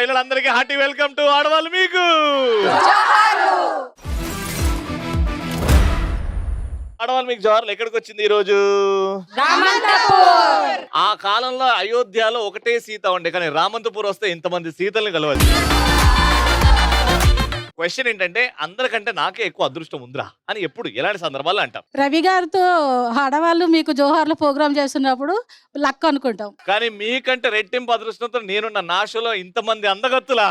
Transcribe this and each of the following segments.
మహిళలందరికీ hearty welcome to ఆడవాళ్ళు మీకు. ఆడవాళ్ళు మీకు జోహార్లు. ఎక్కడికి వచ్చింది ఈ రోజు? ఆ కాలంలో అయోధ్యలో ఒకటే సీత ఉండే, కానీ రామంతపూర్ వస్తే ఇంతమంది సీతల్ని కలవచ్చు. క్వశ్చన్ ఏంటంటే, అందరికంటే నాకే ఎక్కువ అదృష్టం ఉందిరా అని ఎప్పుడు ఎలాంటి సందర్భాలు అంటాం? రవి గారితో ఆడవాళ్ళు మీకు జోహార్లు ప్రోగ్రామ్ చేస్తున్నప్పుడు లక్ అనుకుంటాం. కానీ మీకంటే రెట్టింపు అదృష్టంతో నేనున్న నా షోలో ఇంతమంది అందగత్తులా.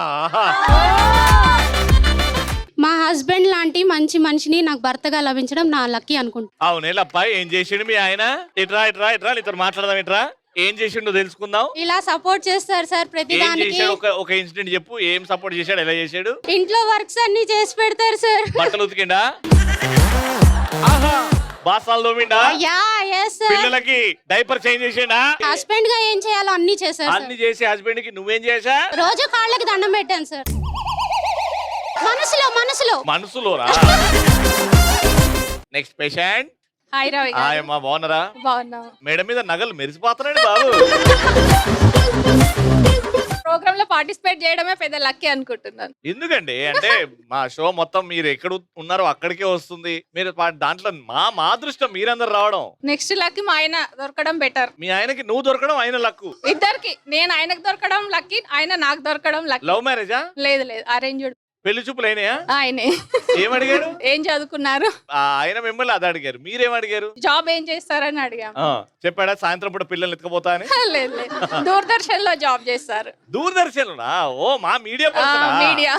మా హస్బెండ్ లాంటి మంచి మనిషిని నాకు భర్తగా లభించడం నా లక్కీ అనుకుంటా. అవునేలప్పా, ఏం చేసిండు మీ ఆయన? ఇట్రా ఇట్రా ఇట్రా, నీతో మాట్లాడదాం. ఇట్రా, ఏం చేసిండో తెలుసుకుందాం. ఇలా సపోర్ట్ చేస్తారు సార్ ప్రతి దానికి. ఒక ఇన్సిడెంట్ చెప్పు, ఏం సపోర్ట్ చేశాడు, ఎలా చేశాడు? ఇంట్లో వర్క్స్ అన్ని చేసి పెడతారు సార్. బట్టలు ఉతికిండా? బాసాలు తోమిండా? పిల్లలకి డైపర్ చేంజ్ చేసిండా? హస్బెండ్ గా ఏం చేయాలో అన్ని చేశారు. అన్ని చేసి హస్బెండ్ కి నువ్వేం చేశా? రోజు కాళ్ళకి దండం పెట్టాను సార్. మనసులోరా. Next patient. Hi Ravi garu. Hi అమ్మా, బాగున్నారా? బాగున్నా. మేడ మీద నగలు మెరిసిపోతున్నాడు బాబు. ప్రోగ్రామ్ లో పార్టిసిపేట్ చేయడమే పెద్ద లక్కీ అనుకుంటున్నాను. ఎందుకండి అంటే మా షో మొత్తం మీరు ఎక్కడ ఉన్నారో అక్కడికే వస్తుంది. మీరు దాంట్లో మా అదృష్టం మీరందరు రావడం. నెక్స్ట్ లక్కీ మా ఆయన దొరకడం బెటర్. మీ ఆయనకి నువ్వు దొరకడం, ఆయన లక్కు. ఇద్దరికి, నేను ఆయనకు దొరకడం లక్కీ, ఆయన నాకు దొరకడం లక్కీ. లవ్ మ్యారేజా? లేదు లేదు, అరేంజ్డ్. పెళ్లి చూపులు అయినాయా? ఆయనే. ఏమడిగారు? ఏం చదువుకున్నారు? ఆయన మిమ్మల్ని అది అడిగారు, మీరేం అడిగారు? జాబ్ ఏం చేస్తారని అడిగాం. చెప్పాడా సాయంత్రం పూట పిల్లల్ని ఎత్తుకుపోతా అని? లేదు లేదు, దూరదర్శన్ లో జాబ్ చేస్తారు. దూరదర్శన్? ఓ మా మీడియా. మీడియా.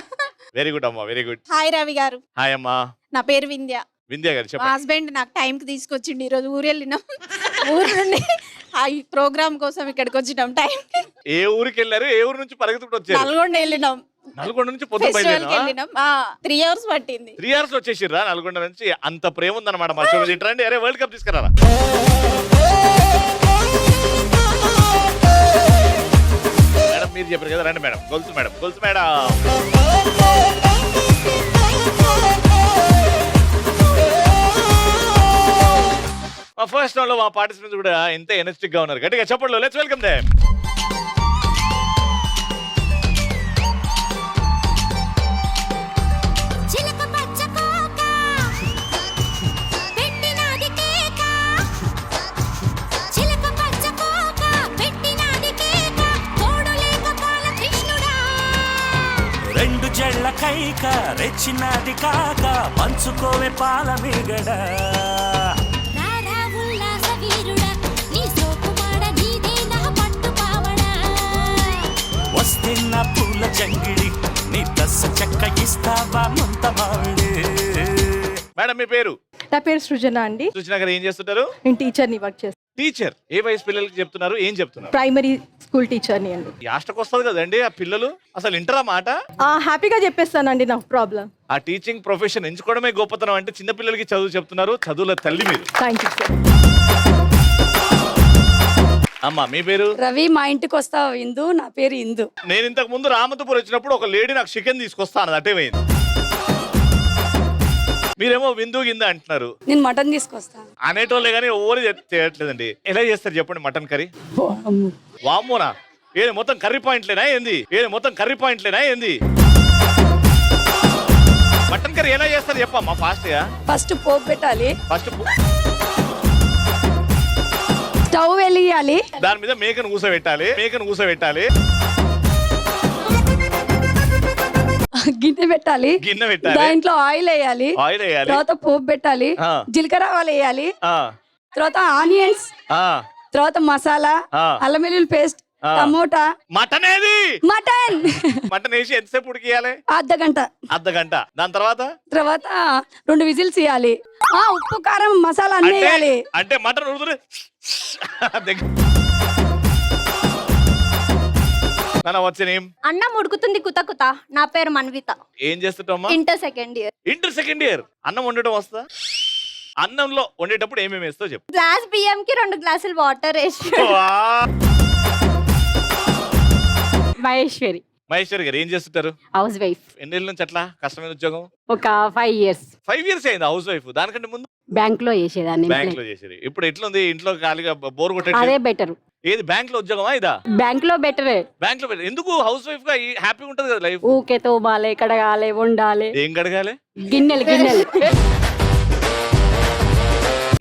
వెరీ గుడ్ అమ్మా, very good. Hi Ravi garu. Hi అమ్మా. నా పేరు వింధ్య. వింధ్య గారు మా చెప్పండి. హస్బెండ్ నాకు టైం కి తీసుకొచ్చిండు. ఈ రోజు ఊరు వెళ్ళినాం. ఊరు నుండి ఈ ప్రోగ్రామ్ కోసం ఇక్కడికి వచ్చినాం టైం. ఏ ఊరికి వెళ్ళారు? ఏ ఊరు నుంచి పరిగెత్తుకుంటూ వచ్చారు? నల్గొండ వెళ్ళినాం. నల్గొండ నుంచి పొద్దు ఫెస్టివల్ కి వెళ్ళినాం. 3 hours పట్టింది. 3 hours వచ్చేసిర్రా నల్గొండ నుంచి? అంత ప్రేమ ఉందన్నమాట మా షో. రండి, అరే వరల్డ్ కప్ తీసుకురా. మేడం మీరు చెప్పారు కదా, రండి మేడం. గొలుసు మేడం, గొలుసు మేడం. మా ఫస్ట్ రౌండ్ లో మా పార్టిసిపెంట్స్ కూడా ఎంత ఎనర్జెటిక్ గా ఉన్నారు. గట్టిగా చెప్పండి. Let's welcome them. రెండు జళ్ళ కైక రెచ్చినది కాక పంచుకోవే పాల మీగడ. వస్తున్న పూల జంగిడి నీ దశ చెక్క ఇస్తావా ముంత మావిడి. మేడం మీ పేరు? నా పేరు సృజన అండి. సృజన గారు ఏం చేస్తుంటారు? నేను టీచర్ని వర్క్ చేస్తాను. టీచర్? ఏ వయసు పిల్లలకి చెప్తున్నారు, ఏం చెప్తున్నారు? ప్రైమరీ స్కూల్ టీచర్ని అండి. యాస్టకు వస్తుంది కదండి ఆ పిల్లలు, అసలు ఇంటరా మాట? హ్యాపీగా చెప్పేస్తానండి, నాకు ప్రాబ్లం. ఆ టీచింగ్ ప్రొఫెషన్ ఎంచుకోవడమే గొప్పతనం. అంటే చిన్న పిల్లలకి చదువు చెప్తున్నారు, చదువుల తల్లి మీరు. Thank you sir. అమ్మా మీ పేరు? రవి, మా ఇంటికి వస్తావా ఇందు? నా పేరు ఇందు. నేను ఇంతకు ముందు రామంతపూర్ వచ్చినప్పుడు ఒక లేడీ నాకు చికెన్ తీసుకొస్తాను, అటే పోయింది. మీరేమో విందు గింద అంటున్నారు. నేను మటన్ తీసుకొస్తాను అనేటోళ్ళే కానీ ఎవరు చేయట్లేదండి. ఎలా చేస్తారు చెప్పండి మటన్ కర్రీ? వామ్మోనా? ఏది మొత్తం కర్రీ పాయింట్లేనా ఏంది? మటన్ కర్రీ ఎలా చేస్తారు చెప్పమ్మా ఫాస్ట్ గా. ఫస్ట్ పోపు పెట్టాలి, ఫస్ట్ స్టవ్ వెలియాలి, దాని మీద మేకను కూసబెట్టాలి. గిన్నె పెట్టాలి, దాంట్లో ఆయిల్ వేయాలి, తర్వాత పోపు పెట్టాలి, జీలకర్ర ఆవాలు వేయాలి, తర్వాత ఆనియన్స్, తర్వాత మసాలా, అల్లం వెల్లుల్లి పేస్ట్, టమోటా. మటన్ మటన్ వేసి ఎంతసేపు ఉడికియాలి? అర్ధగంట. దాని తర్వాత 2 విజిల్స్ ఇవ్వాలి. ఉప్పు కారం మసాలా అన్ని వేయాలి. అంటే మటన్ ఉడుకుతుంది. అన్నం ఉడుకుతుంది కుత కుత. నా పేరు మన్విత. ఏం చేస్తుంటామా? Inter second year. అన్నం వండటం వస్తా? అన్నంలో వండేటప్పుడు ఏమేమి వేస్తావు చెప్పు. గ్లాస్ బియ్యం కి 2 గ్లాసులు వాటర్ వేసి. మహేశ్వరి. మహేశ్వరి గారు ఏం చేస్తుంటారు? House house. ఎన్నేళ్ళ నుంచి అట్లా కష్టమైన ఉద్యోగం? ఒక 5 years 5 years అయింది హౌస్ వైఫ్. దానికంటే ముందు బ్యాంక్ లో చేసేదాన్ని. బ్యాంక్ లో చేసేది. ఇప్పుడు ఎట్లుంది ఇంట్లో ఖాళీగా బోర్ అదే కొట్టేది? బెటర్. ఏది బ్యాంక్ లో ఉద్యోగమా ఇదా? బ్యాంక్ లో బెటరే. బ్యాంక్ లో ఎందుకు హౌస్ వైఫ్ గా హ్యాపీగా ఉంటది కదా లైఫ్. ఊకే తోమాలి, కడగాలి, వండాలి. ఏం కడగాలి? గిన్నెలు గిన్నెలు.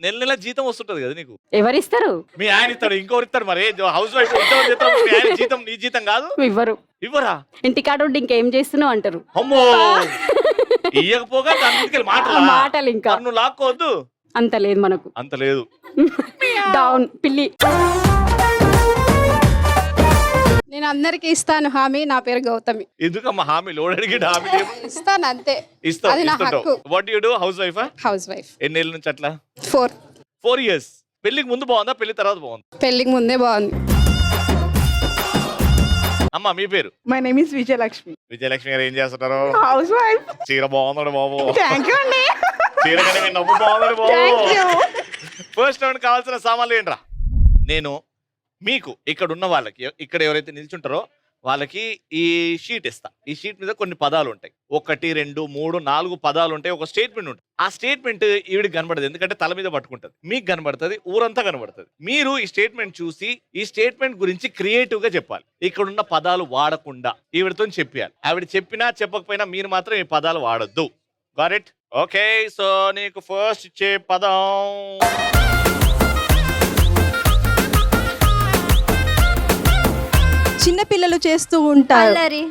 నెల నెల జీతం వస్తుంటది కదా నీకు. ఎవరిస్తారు? మీ ఆయన ఇస్తాడు, ఇంకోరు ఇస్తారు. మరి హౌస్ వైఫ్ ఉద్యోగం చేస్తావు, మీ ఆయన జీతం నీ జీతం కాదు. ఇవ్వరు. ఇవ్వరా? ఇంటికాడ ఉండి ఇంకేం చేస్తున్నావు అంటారు. అమ్మో ఇయ్యకపోగా దాని మాటలు ఇంకా నువ్వు లాక్కోవద్దు. అంత లేదు మనకు. అంత లేదు. డౌన్ పిల్లి. నేను అందరికి ఇస్తాను హామీ. నా పేరు గౌతమి. ఎందుకమ్మా హామీ? లోడ్ అడిగి హామీ ఇస్తాను అంతే. ఇస్తావు. అది నా హక్కు. What you do? House wife house. ఎన్నేళ్ళ నుంచి అట్లా? 4 years. పెళ్లికి ముందు బాగుందా, పెళ్లి తర్వాత బాగుందా? పెళ్లికి ముందే బాగుంది. అమ్మా మీ పేరు? My name is Vijayalakshmi. Vijayalakshmi గారు ఏం చేస్తున్నారు? House wife. చీర బాగున్నాడు బాబు. థ్యాంక్ యూ అండి. చీర కానీ నవ్వు బాగున్నాడు బాబు. ఫస్ట్ రౌండ్ కావాల్సిన సామాన్లు ఏంట్రా? నేను మీకు ఇక్కడ ఉన్న వాళ్ళకి, ఇక్కడ ఎవరైతే నిల్చుంటారో వాళ్ళకి ఈ షీట్ ఇస్తా. ఈ షీట్ మీద కొన్ని పదాలు ఉంటాయి. 1 2 3 4 పదాలు ఉంటాయి. ఒక స్టేట్మెంట్ ఉంటుంది. ఆ స్టేట్మెంట్ ఈవిడికి కనబడదు, ఎందుకంటే తల మీద పట్టుకుంటది. మీకు కనబడుతుంది, ఊరంతా కనబడుతుంది. మీరు ఈ స్టేట్మెంట్ చూసి ఈ స్టేట్మెంట్ గురించి క్రియేటివ్ గా చెప్పాలి. ఇక్కడున్న పదాలు వాడకుండా ఈవిడతో చెప్పాలి. ఆవిడ చెప్పినా చెప్పకపోయినా మీరు మాత్రం ఈ పదాలు వాడొద్దు. Got it? ఓకే. సో నీకు ఫస్ట్ ఇచ్చే పదం చిన్న పిల్లలు చేస్తూ ఉంటారు. అల్లరి,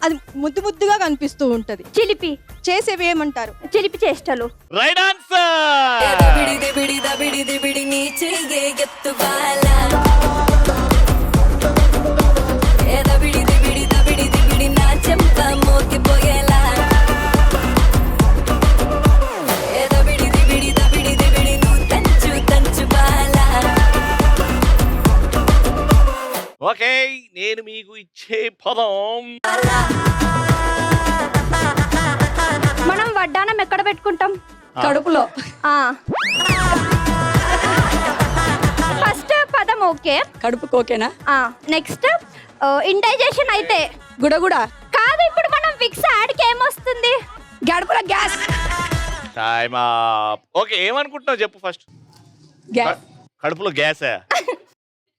అది ముద్దు ముద్దుగా కనిపిస్తూ ఉంటది. చిలిపి, చేసేవి ఏమంటారు? చిలిపి చేష్టలు. Right answer. ఓకే, నేను మీకు ఇచ్చే పదం మనం వడ్డానం ఎక్కడ పెట్టుకుంటాం? కడుపులో. ఫస్ట్ పదం ఓకే. కడుపుకి ఓకేనా? నెక్స్ట్ ఇండైజెషన్ అయితే గుడగుడ కాదు. ఇప్పుడు మనం విక్స్ యాడ్కి ఏమొస్తుంది? గడుపులో గ్యాస్. Time up. ఓకే, ఏమనుకుంటున్నావు చెప్పు ఫస్ట్. గ్యాస్. కడుపులో గ్యాసా?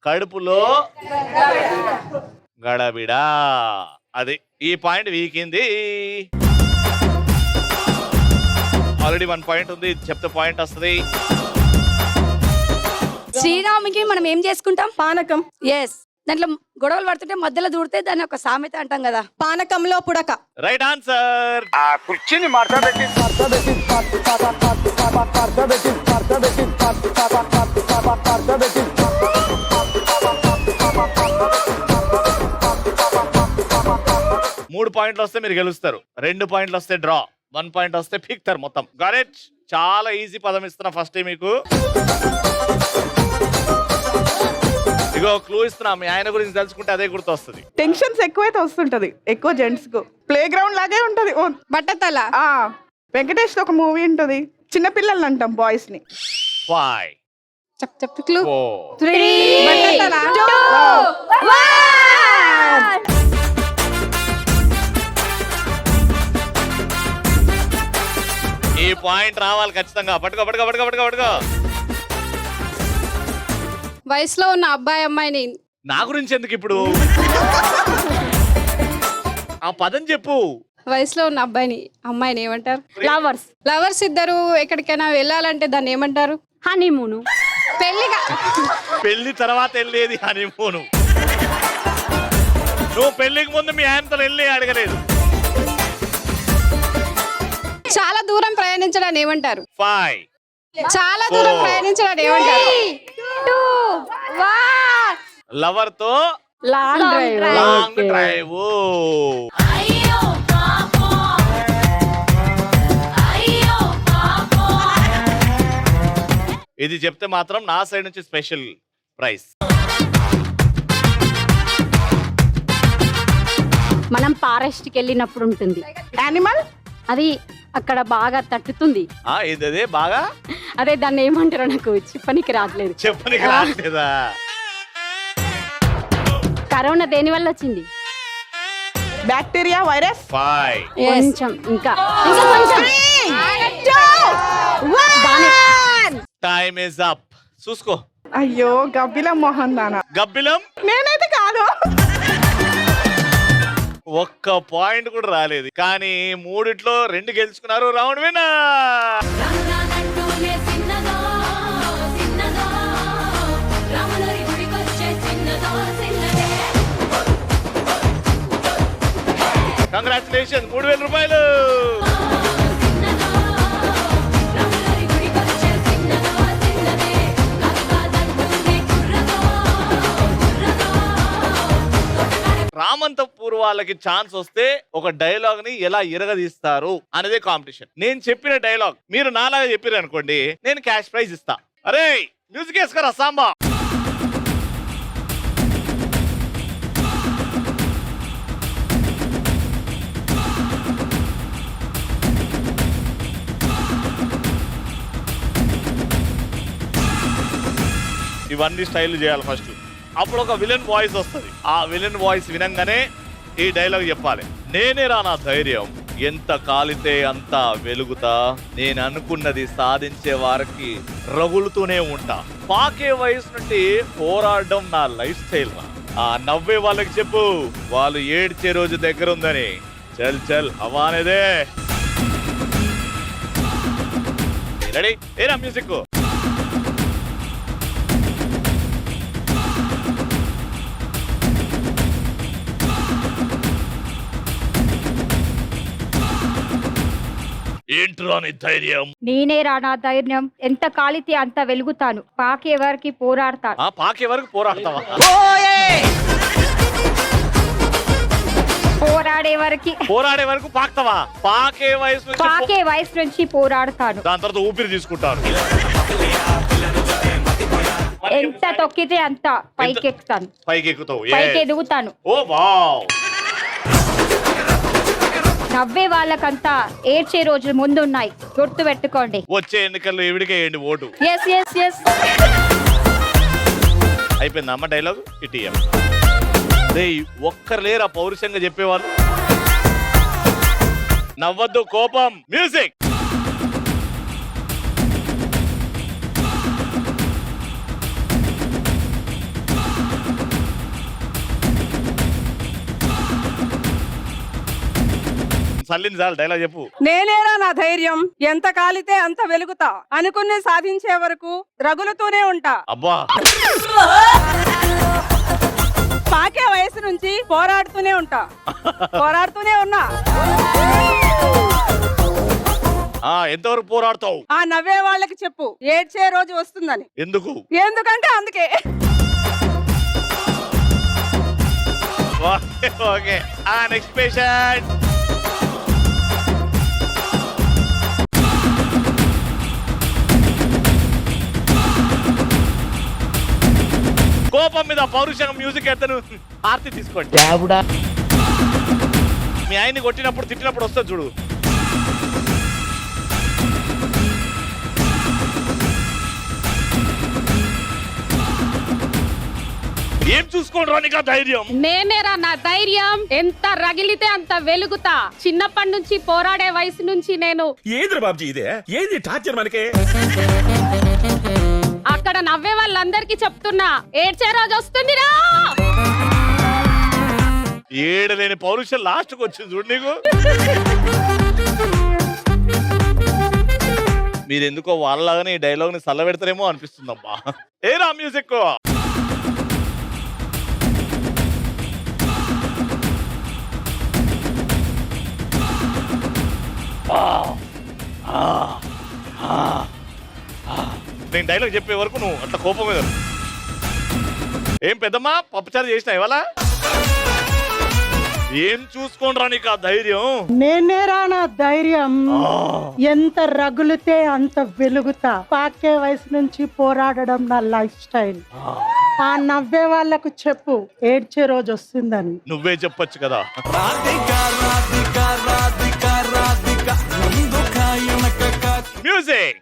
కడుపులో గడబిడా. అది ఈ పాయింట్ వీకింది. ఆల్రెడీ 1 పాయింట్ ఉంది. చెప్తే పాయింట్ వస్తుంది. శ్రీరాముకి మనం ఏం చేసుకుంటాం? పానకం. ఎస్. దాంట్లో గొడవలు పడుతుంటే మధ్యలో దూరితే దాన్ని ఒక సామెత అంటాం కదా, పానకంలో పుడక. Right answer. కుర్చీని మాట్లాడబెట్టి 3 పాయింట్లు వస్తే మీరు గెలుస్తారు. 2 పాయింట్లు వస్తే డ్రా, 1 పాయింట్ వస్తే పిక్తారు మొత్తం. గారెట్. చాలా ఈజీ పదం ఇస్తున్నా ఫస్ట్ మీకు. ఇగో క్లూ ఇస్తున్నా. మీ ఆయన గురించి తెలుసుకుంటే అదే గుర్తు వస్తుంది. టెన్షన్స్ ఎక్కువైతే వస్తుంటది, ఎక్కువ జెంట్స్ కు. ప్లే గ్రౌండ్ లాగే ఉంటది. బట్టతల. వెంకటేష్ ఒక మూవీ ఉంటది, చిన్న పిల్లల్ని అంటాం బాయ్స్ ని. 5 చెప్పు క్లూ. 4 3 బట్టతల. ఈ పాయింట్ రావాలి ఖచ్చితంగా. పట్టుకో పట్టుకో పట్టుకో పట్టుకో పట్టుకో. వయసులో ఉన్న అబ్బాయి అమ్మాయిని. నా గురించి ఎందుకు ఇప్పుడు? ఆ పదం చెప్పు. వయసులో ఉన్న అబ్బాయిని అమ్మాయిని ఏమంటారు? లవర్స్. లవర్స్ ఇద్దరు ఎక్కడికైనా వెళ్ళాలంటే దాన్ని ఏమంటారు? హనీమూను. పెళ్లిగా. పెళ్లి తర్వాత వెళ్ళేది హనీమూను. నువ్వు పెళ్లికి ముందు మీ ఆయనతో వెళ్ళి అడగలేదు. చాలా దూరం ప్రయాణించడాన్ని ఏమంటారు? 5 చాలా దూరం ప్రయాణించడాన్ని ఏమంటారు? లవర్ తో లాంగ్ డ్రైవ్. Long drive. ఇది చెప్తే మాత్రం నా సైడ్ నుంచి స్పెషల్ ప్రైస్. మనం ఫారెస్ట్ కి వెళ్ళినప్పుడు ఉంటుంది యానిమల్. అది అక్కడ బాగా తట్టుతుంది. ఇది బాగా అదే దాన్ని ఏమంటారో నాకు చెప్పనికి రావట్లేదు. చెప్పనికి రావట్లేదా? కరోనా దేని వల్ల వచ్చింది? Bacteria, virus. 5 కొంచెం ఇంకా కొంచెం టైమ్ ఇస్ అప్. చూసుకో. అయ్యో గబ్బిలం మోహన్ దానా. గబ్బిలం నేనైతే కాదు. ఒక్క పాయింట్ కూడా రాలేదు, కానీ 3 2 గెలుచుకున్నారు. Round winner. కంగ్రాచులేషన్, 3000 రూపాయలు. రామంతపూర్ వాళ్ళకి ఛాన్స్ వస్తే ఒక డైలాగ్ ని ఎలా ఇరగదీస్తారు అనేదే కాంపిటీషన్. నేను చెప్పిన డైలాగ్ మీరు నాలాగా చెప్పారు అనుకోండి, నేను క్యాష్ ప్రైజ్ ఇస్తా. అరే మ్యూజిక్ వేసుకురా సాంబా. ఇవన్నీ స్టైల్ చేయాలి ఫస్ట్. అప్పుడు ఒక విలన్ వాయిస్ వస్తుంది. ఆ విలన్ వాయిస్ వినంగానే ఈ డైలాగ్ చెప్పాలి. నేనే రా నా ధైర్యం, ఎంత కాలితే అంత వెలుగుతా, నేను అనుకున్నది సాధించే వారికి రగులుతూనే ఉంటా, పాకే వయసు నుండి పోరాడడం నా లైఫ్ స్టైల్ రా. ఆ నవ్వే వాళ్ళకి చెప్పు, వాళ్ళు ఏడ్చే రోజు దగ్గర ఉందని. చల్ చల్ హవానేదే. రెడీ? ఏరా మ్యూజిక్. ఏంట్రా నీ ధైర్యం? నేనే రా నా ధైర్యం, ఎంత కాలితే అంత వెలుగుతాను, పాకే వరకు పోరాడతాను. పాకే వరకు పోరాడతావా? పోరాడే వరకు పాకుతావా? పాకే వయసు నుంచి పోరాడతాను. దాని తర్వాత ఊపిరి తీసుకుంటాను. ఎంత తొక్కితే అంత పైకెక్కుతాను. పైకి ఎదుగుతాను. ఓ వావ్. నవ్వే వాళ్ళకంతా ఏడ్చే రోజులు ముందున్నాయి, గుర్తు పెట్టుకోండి. వచ్చే ఎన్నికల్లో ఎవరికేయండి ఓటు. Yes yes yes. అయిపోయింది అమ్మ డైలాగ్. ఇటీఎం ఒక్కరు లేరా పౌరుషంగా చెప్పేవాళ్ళు? నవ్వద్దు, కోపం. మ్యూజిక్. సల్లింది చాలు, డైలాగ్ చెప్పు. నేనేరా నా ధైర్యం, ఎంత కాలితే అంత వెలుగుతా, అనుకునే సాధించే వరకు రగులుతూనే ఉంటా. అబ్బా. పాకే వయసు నుంచి పోరాడుతూనే ఉంటా. పోరాడుతూనే ఉన్నా. ఎంతవరకు పోరాడతావు? ఆ నవ్వే వాళ్ళకి చెప్పు, ఏడ్చే రోజు వస్తుందని. ఎందుకు? ఎందుకంటే అందుకే. ఓకే. Next patient. కోపం మీద పౌరుషంగా మ్యూజిక్ ఎత్తను. ఆర్తి తీసుకోండి. మీ ఆయన్ని కొట్టినప్పుడు తిట్టినప్పుడు వస్తుంది చూడు. ఏం చూసుకోండి రానికా ధైర్యం. నేనేరా నా ధైర్యం, ఎంత రగిలితే అంత వెలుగుతా, చిన్నప్పటి నుంచి పోరాడే వయసు నుంచి నేను. ఏది బాబుజీ ఇదే? ఏది టార్చర్ మనకే? అక్కడ నవ్వే వాళ్ళందరికీ చెప్తున్నా, ఏడ్చే రోజు వస్తుందిరా. ఏడలేని పౌరుషం లాస్ట్కి వచ్చింది చూడు నీకు. మీరెందుకో వాళ్ళలాగానే ఈ డైలాగ్ ని చల్లబెడతారేమో అనిపిస్తుందమ్మా. ఏరా మ్యూజిక్. నేను డైలాగ్ చెప్పే వరకు నువ్వు అట్లా కోపం మీద. ఏం పెద్దమ్మా పప్పుచారు చేసినా ఇవాళ? ఏం చూసుకోండిరా నీకు ఆ ధైర్యం. నేనేరా నా ధైర్యం, ఎంత రగులితే అంత వెలుగుతా, పాకే వయసు నుంచి పోరాడడం నా లైఫ్ స్టైల్. ఆ నవ్వే వాళ్ళకు చెప్పు, ఏడ్చే రోజు వస్తుందని. నువ్వే చెప్పొచ్చు కదా. మ్యూజిక్.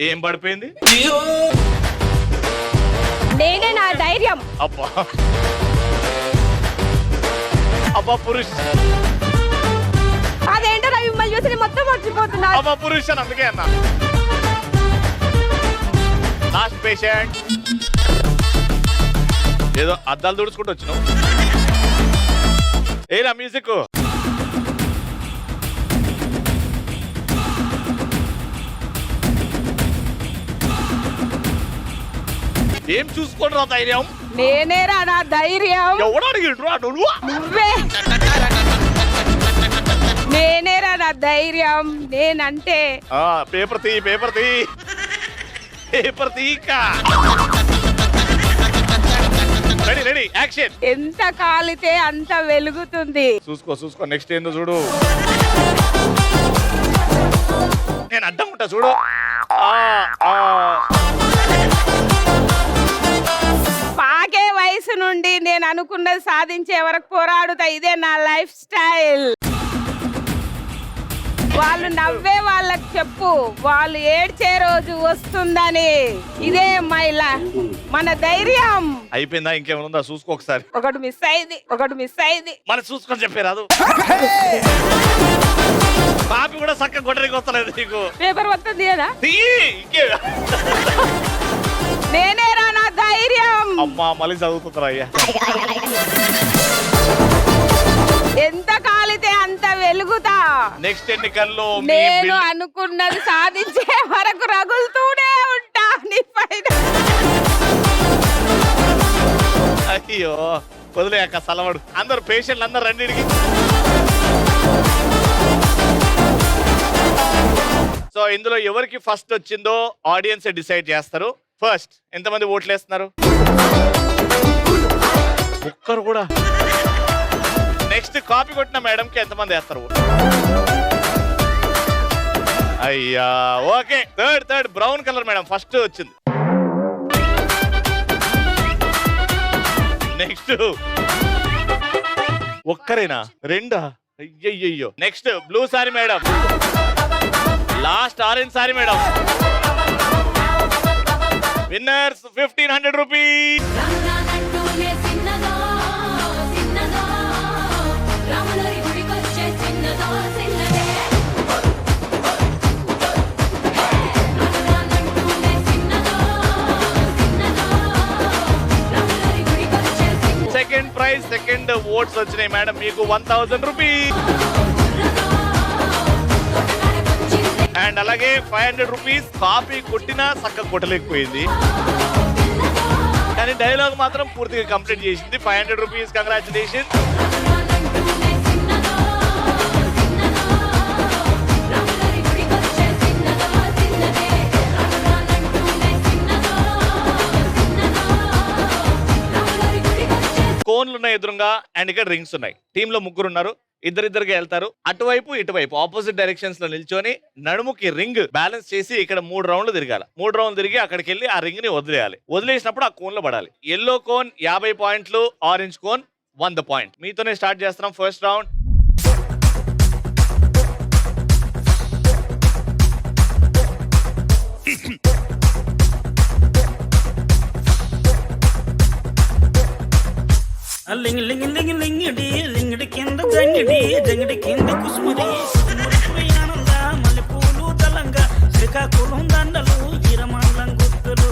ఏం పడిపోయింది? నేనే నా ధైర్యం. అబ్బా అబ్బా పురుష్, అదేంటో నా మిమ్మల్ని చూసి నేను మొత్తం మర్చిపోతున్నా. అబ్బా పురుష్ అని అందుకే అన్నా. Last patient. ఏదో అద్దాలు తుడుచుకుంటూ వచ్చినావు. ఏరా మ్యూజిక్. ఏం చూసుకోండి రా ధైర్యం. నేనేరా నా ధైర్యం. ఎవడు అడిగిండ్రు నువ్వు? నువ్వే. నేనేరా నా ధైర్యం. నేనంటే పేపర్ తీ, పేపర్ తీ, పేపర్ తీక. Ready ready action. ఎంత కాలితే అంత వెలుగుతుంది. చూసుకో చూసుకో, నెక్స్ట్ ఏందో చూడు. నేను అడ్డం ఉంటా చూడు. పాకే వయసు నుండి నేను అనుకున్నది సాధించే వరకు పోరాడుతా. ఇదే నా లైఫ్ స్టైల్. వాళ్ళు నవ్వే వాళ్ళకి చెప్పు, వాళ్ళు ఏడ్చే రోజు వస్తుందని. ఇదే మన ధైర్యం. అయిపోయిందా? ఇంకేమైనా ఉందా? చూసుకో ఒకసారి. ఒకటి మిస్ అయింది. మరి చూసుకొని చెప్పారు. పాపి కూడా చక్కగా కొట్టడానికి వస్తలేదు నీకు. పేపర్ వస్తుంది కదా. ఇంకే నేనేరా నా ధైర్యం. అమ్మా మళ్ళీ చదువుతుంటారా అయ్యా. ఎంత కాలితే అంత వెలుగుతా. నెక్స్ట్ ఎన్నికల్లో నేను అనుకున్నది సాధించే వరకు రగులుతూనే ఉంటా నీ పైన. అయ్యో వదిలేక సలవడు. అందరు పేషెంట్లు అందరు రెండింటికి. సో ఇందులో ఎవరికి ఫస్ట్ వచ్చిందో ఆడియన్స్ డిసైడ్ చేస్తారు. ఫస్ట్ ఎంతమంది ఓట్లు వేస్తున్నారు? ఒక్కరు కూడా. నెక్స్ట్ కాపీ కొట్టిన మేడం కి ఎంతమంది వేస్తారు? అయ్యా okay. Third brown colour madam first వచ్చింది. నెక్స్ట్ ఒక్కరేనా? రెండా? అయ్యయ్యో. Next blue sorry madam. Last orange sorry madam. Winners 1500 rupees. Second prize, second votes వచ్చినాయి మేడం మీకు 1000 రూపీస్. అండ్ అలాగే 500 రూపీస్. కాపీ కొట్టినా చక్కగా కొట్టలేకపోయింది, కానీ డైలాగ్ మాత్రం పూర్తిగా కంప్లీట్ చేసింది. 500 రూపీస్. కంగ్రాచులేషన్. కోన్లు ఉన్నాయి ఎదురుగా, అండ్ ఇక్కడ రింగ్స్ ఉన్నాయి. టీమ్ లో ముగ్గురు ఉన్నారు, ఇద్దరిద్దరుగా వెళ్తారు. అటువైపు ఇటువైపు ఆపోజిట్ డైరెక్షన్స్ లో నిల్చొని నడుముకి రింగ్ బ్యాలెన్స్ చేసి ఇక్కడ 3 రౌండ్లు తిరగాలి. 3 రౌండ్లు తిరిగి అక్కడికి వెళ్ళి ఆ రింగ్ ని వదిలేయాలి. వదిలేసినప్పుడు ఆ కోన్ లో పడాలి. ఎల్లో కోన్ 50 పాయింట్లు, ఆరెంజ్ కోన్ 100 పాయింట్. మీతోనే స్టార్ట్ చేస్తున్నాం ఫస్ట్ రౌండ్. లింగ్ లింగ్ లింగ్ లింగిడి లింగిడి కింద జంగిడి జంగిడి కింద కుసుమడి ఆనంద మల్లెపూలు దళంగా శ్రీకాకుళం దండలు ఇరమండం గుర్తులు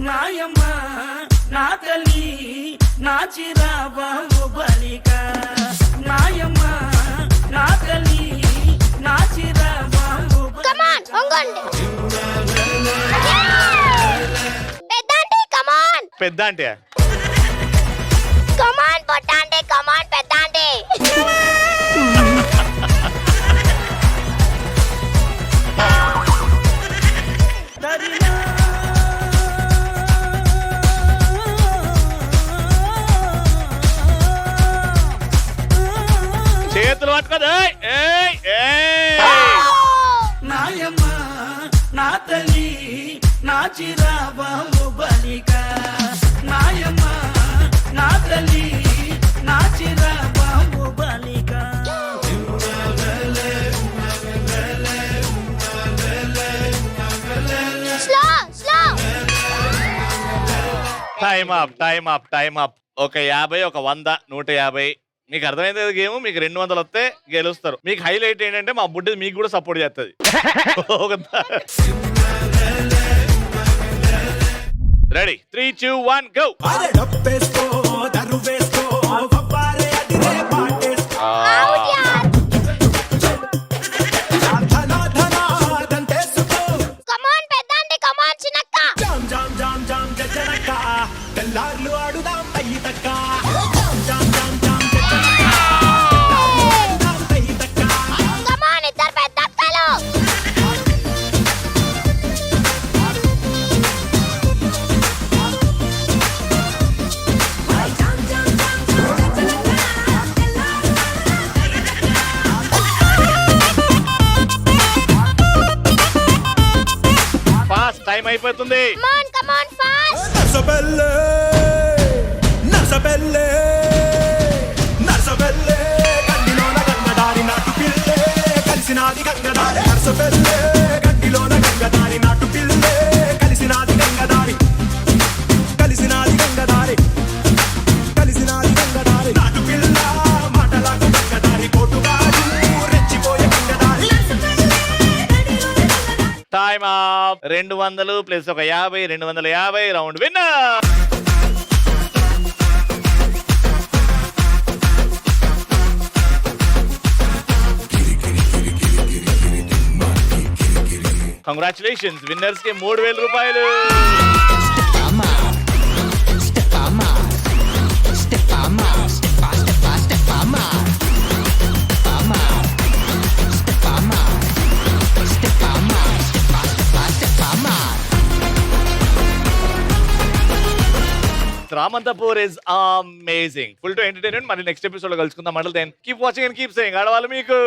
నాయమ్మ నా తల్లి నా చిరాబాబు బలిక నాయమ్మ నా తల్లి నా చిరాబాబు పెద్ద అంటే కమాన్ పొట్టాంటే కమాన్ పెద్దాంటే. చేతులు పట్టుకోదు. నాయమ్మ నా తల్లి నా చిరాబాబు బలిక నాయమ్మ నా తల్లి నా చిరాబాబు బలిక. టైమ్ అప్ ఒక 50 ఒక 100 150 మీకు అర్థమైంది గేమ్. మీకు 200 వస్తే గెలుస్తారు. మీకు హైలైట్ ఏంటంటే మా బుడ్డి మీకు కూడా సపోర్ట్ చేస్తుంది. Ready 3 2 1 go. కమాన్ పెద్దాంటి కమాన్ చిన్నక్క కమాన్ ఇద్దరు పెద్దక్కలు ఫాస్ట్ టైం అయిపోతుంది. Come on fast time up. 200 plus ఒక 50 250 రౌండ్ విన్నర్. కంగ్రాచులేషన్స్ విన్నర్స్ కి 3000 రూపాయలు. Ramanthapur is amazing. Full to entertainment. మళ్ళీ నెక్స్ట్ ఎపిసోడ్ లో కలుసుకుందాం. అంటే then keep watching and keep saying ఆడవాళ్ళు మీకు